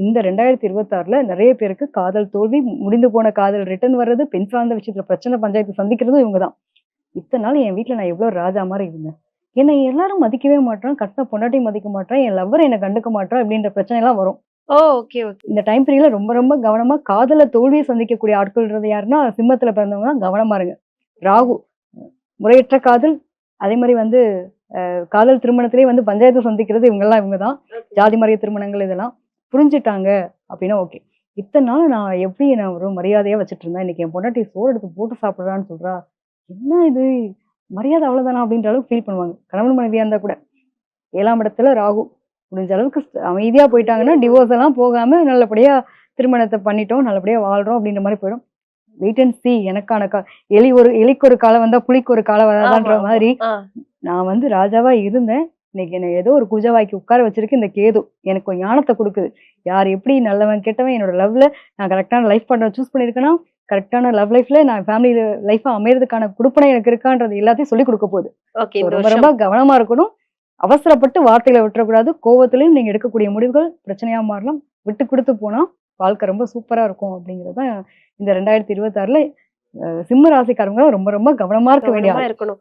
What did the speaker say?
இந்த 2026ல நெறைய பேருக்கு காதல் தோல்வி, முடிந்து போன காதல் ரிட்டர்ன் வர்றது, பெண் சார்ந்த விஷயத்துல பிரச்சனை, பஞ்சாயத்து சந்திக்கிறதும் இவங்க தான். இத்தன நாள் என் வீட்ல நான் எவ்ளோ ராஜா மாரி இருந்தேன். என்னை எல்லாரும் மதிக்கவே மாட்றான், கட்டின பொண்டாட்டியும் மதிக்க மாட்றான், என் லவ்வர் என்ன கண்டுக்க மாட்றான் இப்படின்ற பிரச்சனைலாம் வரும். ஓ! Okay, okay. இந்த டைம் பீரியட்ல ரொம்ப ரொம்ப கவனமா காதல்ல தோல்விய சந்திக்கக்கூடிய ஆட்கள்ன்றது யாருன்னா, சிம்மத்துல பிறந்தவங்க தான் கவனமா இருங்க. ராகு முறையற்ற காதல், அதே மாரி வந்து காதல் திருமணத்திலேயே வந்து பஞ்சாயத்து சந்திக்கிறது இவங்க தான். ஜாதி மறிய திருமணங்கள் இதெல்லாம். புரிஞ்சுட்டாங்க அப்டின்னா ஓகே. இத்தன நாள் நான் எப்படி நான் ஒரு மரியாதையா வச்சுட்டு இருந்தேன். இன்னைக்கு என் பொண்டாட்டி சோறு எடுத்து போட்டு சாப்பிடுறான்னு சொல்றா. என்ன இது? மரியாதை அவ்வளோதானா? அப்படின்ற அளவுக்கு ஃபீல் பண்ணுவாங்க. கணவன் மனைவியா இருந்தா கூட. 7ஆம் இடத்துல ராகு. முடிஞ்ச அளவுக்கு அமைதியா போயிட்டாங்கன்னா, டிவோர்ஸ் எல்லாம் போகாம நல்லபடியா திருமணத்த பண்ணிட்டோம். நல்லபடியா வாழ்றோம் அப்படின்ற மாரி போயிடும். வெயிட் அண்ட் சி எனக்கான எலிக்கு ஒரு காலம் வந்தா புலிக்கு ஒரு காலம் ஆமா, வராதான்ற ஆமா. மாரி ஆ. நான் வந்து ராஜாவா இருந்தேன். இன்னைக்கு என்ன ஏதோ ஒரு குஜவாய்க்கு உட்கார வச்சிருக்கு இந்த கேது. எனக்கு ஒரு ஞானத்த குடுக்குது. யார் எப்படி நல்லவன், கெட்டவன் என்னோட லவ்ல நான் கரெக்ட்டான லைஃப் பார்ட்னர் சூஸ் பண்ணியிருக்கேனா, கரெக்ட்டான லவ் லைஃப்ல நான் ஃபேமிலி லைஃப அமையறதுக்கான குடுப்பினை எனக்கு இருக்கான்றது எல்லாத்தையும் சொல்லிக் குடுக்க போகுது. ஓகே. ஸோ இந்த ரொம்ப ரொம்ப வருஷம். கவனமா இருக்கணும். அவசரப்பட்டு வார்த்தைகள விட்டுறக்கூடாது. கோவத்திலயும் நீங்க எடுக்கக்கூடிய முடிவுகள் பிரச்சனையா மாறலாம். விட்டு குடுத்து போனா வாழ்க்கை ரொம்ப சூப்பரா இருக்கும் அப்படிங்கிறது தான் இந்த 2026ல சிம்ம ராசிக்காரங்க ரொம்ப ரொம்ப கவனமா இருக்க வேண்டிய கவனமா ஆள். இருக்கணும்.